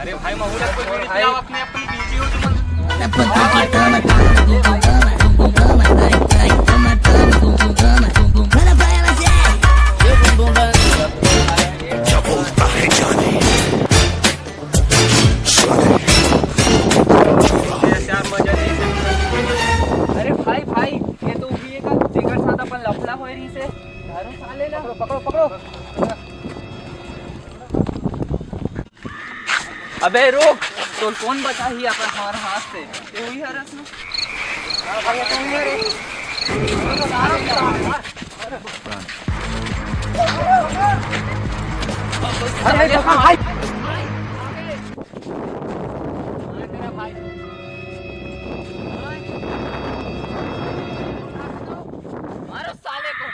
अरे भाई महूलत को जोड़ी पे अपने अपनी वीडियो अरे भाई भाई ये तो उभी का जिगर साथ अपन लफड़ा होए रही से धारो साले ला पकड़ो पकड़ो। अबे रोक तो कौन बचा ही अपन हमारे हाथ से ये हुई है रस्म। हां भाई तो हुई है रे अरे देखो भाई तेरा भाई मारो साले को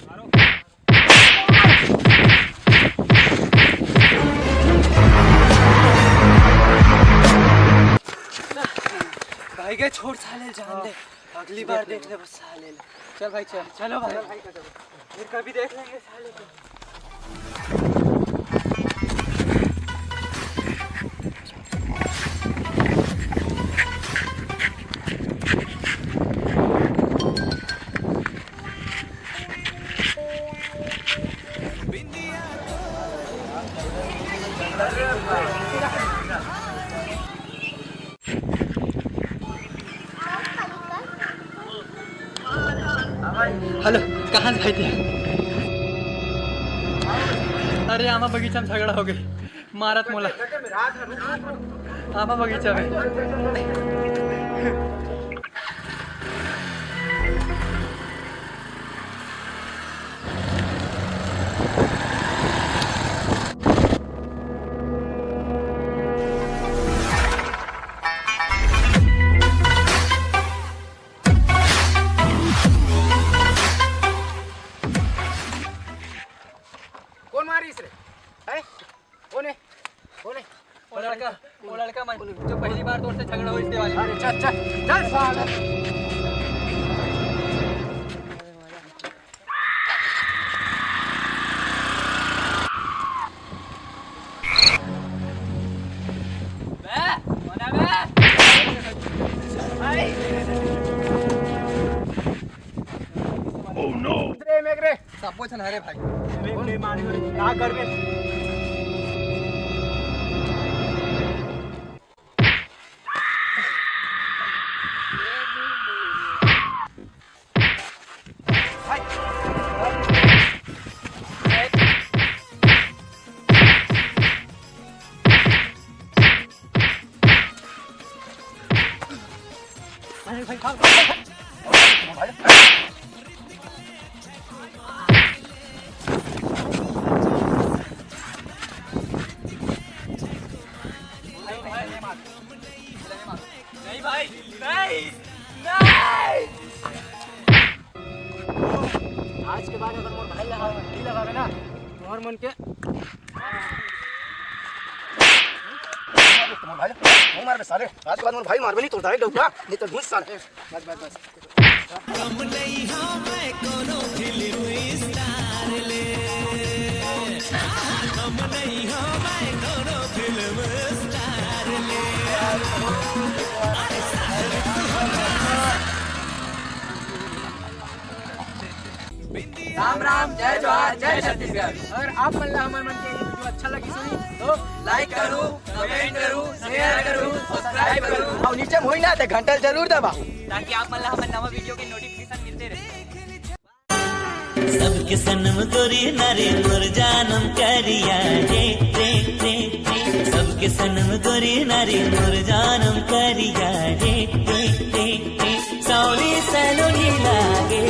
मारो भाई के छोड़ साले जान दे अगली बार देख ले बस साले। चल भाई चल चलो भाई फिर कभी देख लेंगे साले को। हेलो कहाँ भाई थे? अरे आमा बगीचा में झगड़ा हो गई मारत मोला आमा बगीचा में। कौन मारी इस रे? है? कौन है? कौन है? वो लड़का जो पहली बार तोड़ से झगड़ा हुआ इसके वाले। अरे चल चल चल साला। बे मना बे भाई ओह नो रे मेगरे सब कुछ ना रे भाई ले मारी ना कर में अरे भाई भाग नहीं भाई नहीं नहीं आज के बाद अगर मोर भाई लगावे ना मोर मन के भाई मार बे साले आज के बाद मोर भाई मारबे नहीं तो डायरेक्ट डौका नहीं तो घुस साले बस बस बस कम नहीं हां मैं कोनो फिल्म स्टार ले कम नहीं हां मैं कोनो फिल्म स्टार ले। राम राम जय जवाहर जय छत्तीसगढ़। अगर आप मन हमारे मन के वीडियो अच्छा लगी सुनी तो लाइक करो कमेंट करो शेयर करो सब्सक्राइब करो और नीचे होई ना तो घंटा जरूर दबाओ ताकि आप मन हमारे नवा वीडियो के नोटिफिकेशन मिलते रहे। सबके सनम गोरी नारे मोर जानम करिया रे रे रे सबके सनम गोरी नारे मोर जानम करिया रे रे रे सौली सलोनी लागे।